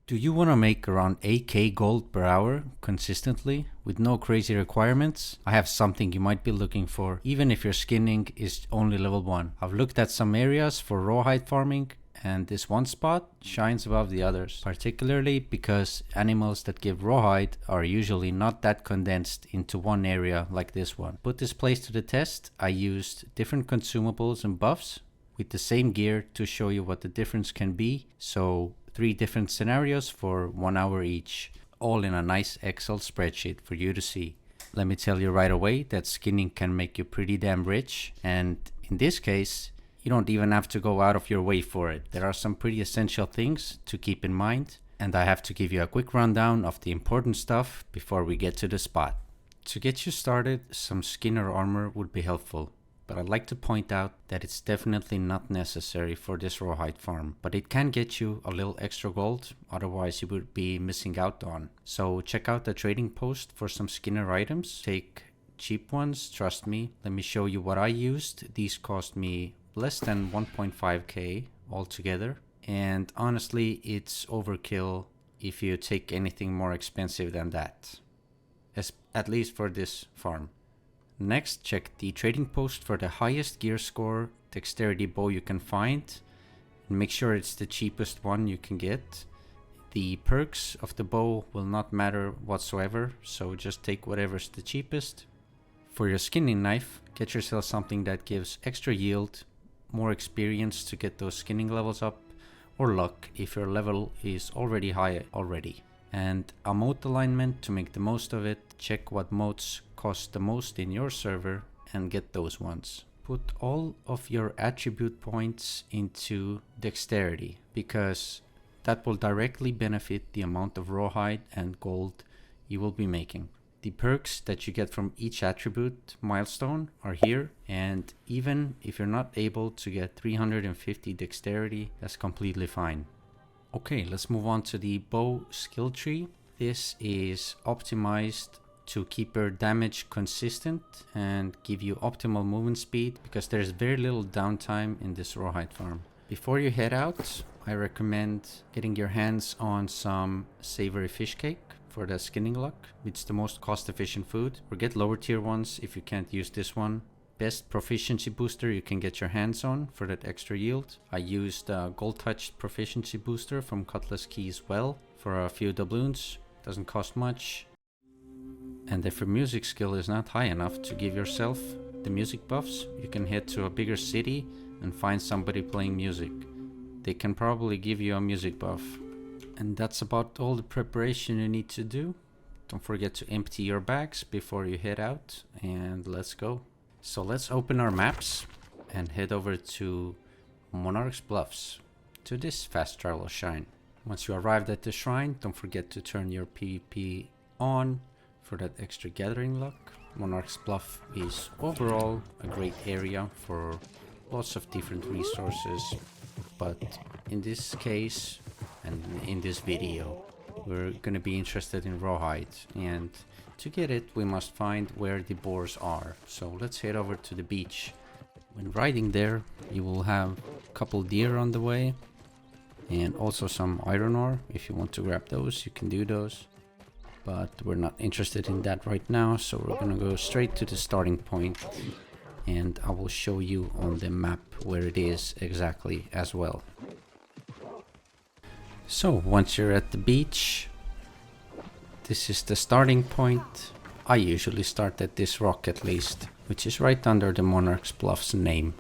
Do you want to make around 8k gold per hour consistently with no crazy requirements? I have something you might be looking for, even if your skinning is only level 1. I've looked at some areas for rawhide farming, and this one spot shines above the others, particularly because animals that give rawhide are usually not that condensed into one area like this one. Put this place to the test, I used different consumables and buffs with the same gear to show you what the difference can be. So 3 different scenarios for 1 hour each, all in a nice Excel spreadsheet for you to see. Let me tell you right away that skinning can make you pretty damn rich, and in this case you don't even have to go out of your way for it. There are some pretty essential things to keep in mind, and I have to give you a quick rundown of the important stuff before we get to the spot. To get you started, some skin or armor would be helpful, but I'd like to point out that it's definitely not necessary for this rawhide farm, but it can get you a little extra gold, otherwise you would be missing out on. So check out the trading post for some skinner items. Take cheap ones, trust me. Let me show you what I used. These cost me less than 1.5k altogether, and honestly it's overkill if you take anything more expensive than that, at least for this farm. Next, check the trading post for the highest gear score dexterity bow you can find, and make sure it's the cheapest one you can get. The perks of the bow will not matter whatsoever, so just take whatever's the cheapest. For your skinning knife, get yourself something that gives extra yield, more experience to get those skinning levels up, or luck if your level is already high already. And a mote alignment to make the most of it. Check what motes cost the most in your server and get those ones. Put all of your attribute points into dexterity, because that will directly benefit the amount of rawhide and gold you will be making. The perks that you get from each attribute milestone are here, and even if you're not able to get 350 dexterity, that's completely fine. Okay, let's move on to the bow skill tree. This is optimized to keep your damage consistent and give you optimal movement speed, because there's very little downtime in this rawhide farm. Before you head out, I recommend getting your hands on some savory fish cake for the skinning luck. It's the most cost efficient food, or get lower tier ones if you can't use this one. Best proficiency booster you can get your hands on for that extra yield. I used a gold touched proficiency booster from Cutlass Key as well for a few doubloons. Doesn't cost much. And if your music skill is not high enough to give yourself the music buffs, you can head to a bigger city and find somebody playing music. They can probably give you a music buff. And that's about all the preparation you need to do. Don't forget to empty your bags before you head out, and let's go. So let's open our maps and head over to Monarch's Bluffs, to this fast travel shrine. Once you arrived at the shrine, don't forget to turn your PvP on for that extra gathering luck. Monarch's Bluff is overall a great area for lots of different resources, but in this case and in this video we're gonna be interested in rawhide, and to get it we must find where the boars are. So let's head over to the beach. When riding there you will have a couple deer on the way, and also some iron ore. If you want to grab those, you can do those, but we're not interested in that right now, so we're gonna go straight to the starting point, and I will show you on the map where it is exactly as well. So once you're at the beach, this is the starting point. I usually start at this rock at least, which is right under the Monarch's Bluff's name.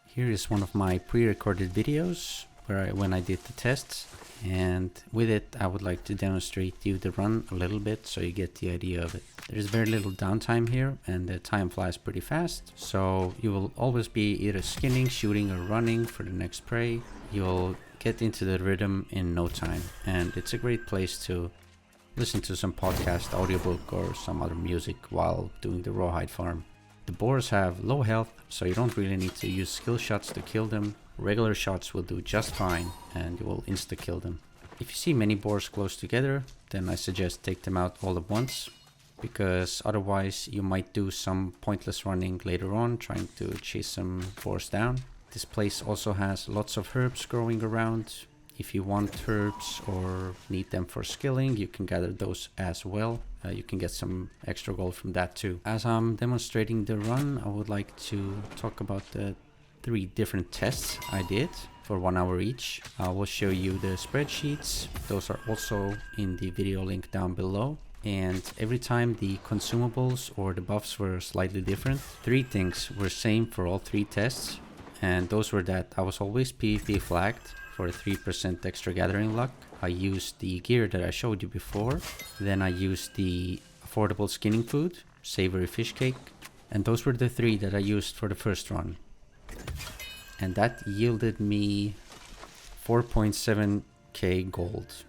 Here is one of my pre-recorded videos when I did the tests, and with it I would like to demonstrate you the run a little bit so you get the idea of it. There's very little downtime here, and the time flies pretty fast, so you will always be either skinning, shooting, or running for the next prey. You'll get into the rhythm in no time, and it's a great place to listen to some podcast, audiobook, or some other music while doing the rawhide farm. The boars have low health, so you don't really need to use skill shots to kill them. Regular shots will do just fine, and you will insta-kill them. If you see many boars close together, then I suggest take them out all at once, because otherwise you might do some pointless running later on trying to chase some boars down. This place also has lots of herbs growing around. If you want herbs or need them for skilling, you can gather those as well. You can get some extra gold from that too. As I'm demonstrating the run, I would like to talk about the 3 different tests I did for 1 hour each. I will show you the spreadsheets. Those are also in the video link down below. And every time the consumables or the buffs were slightly different. 3 things were same for all 3 tests. And those were that I was always PvP flagged for 3% extra gathering luck. I used the gear that I showed you before. Then I used the affordable skinning food, savory fish cake. And those were the 3 that I used for the first run. And that yielded me 4.7k gold.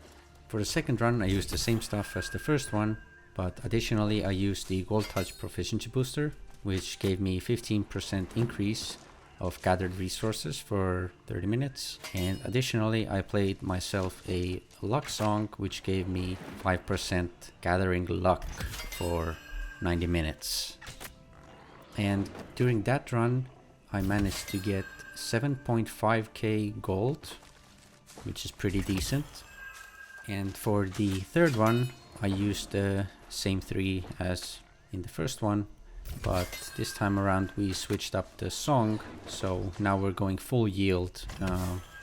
For the second run, I used the same stuff as the first one, but additionally I used the Gold Touch Proficiency Booster, which gave me 15% increase of gathered resources for 30 minutes. And additionally, I played myself a luck song, which gave me 5% gathering luck for 90 minutes. And during that run, I managed to get 7.5k gold, which is pretty decent. And for the third one, I used the same 3 as in the first one, but this time around we switched up the song, so now we're going full yield.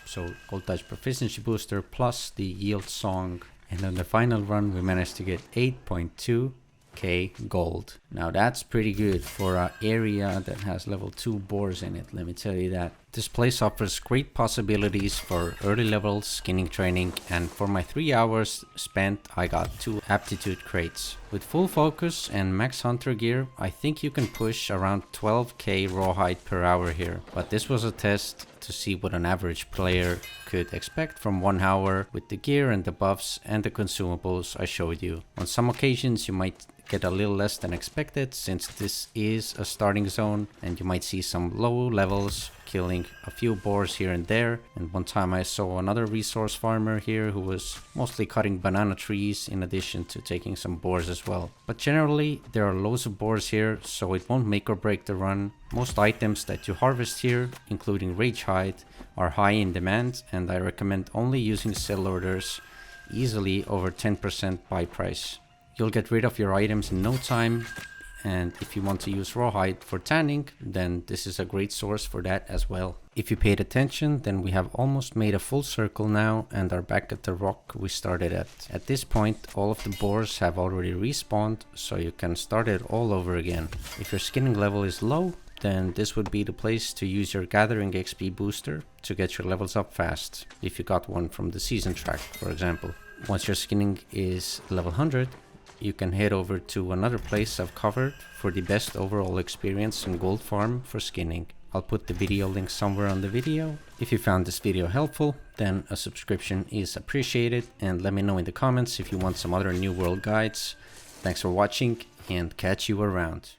So Gold Touch Proficiency Booster plus the yield song, and on the final run we managed to get 8.2k gold. Now that's pretty good for an area that has level 2 boars in it, let me tell you that. This place offers great possibilities for early level skinning training, and for my 3 hours spent I got 2 aptitude crates. With full focus and max hunter gear, I think you can push around 12k rawhide per hour here. But this was a test to see what an average player could expect from 1 hour with the gear and the buffs and the consumables I showed you. On some occasions you might get a little less than expected, since this is a starting zone and you might see some low levels killing a few boars here and there. And one time I saw another resource farmer here who was mostly cutting banana trees in addition to taking some boars as well. But generally there are loads of boars here, so it won't make or break the run. Most items that you harvest here, including Ragehide, are high in demand, and I recommend only using sell orders, easily over 10% buy price. You'll get rid of your items in no time, and if you want to use Rawhide for tanning, then this is a great source for that as well. If you paid attention, then we have almost made a full circle now and are back at the rock we started at. At this point, all of the boars have already respawned, so you can start it all over again. If your skinning level is low, then this would be the place to use your gathering XP booster to get your levels up fast, if you got one from the season track, for example. Once your skinning is level 100, you can head over to another place I've covered for the best overall experience in gold farm for skinning. I'll put the video link somewhere on the video. If you found this video helpful, then a subscription is appreciated, and let me know in the comments if you want some other new world guides. Thanks for watching, and catch you around.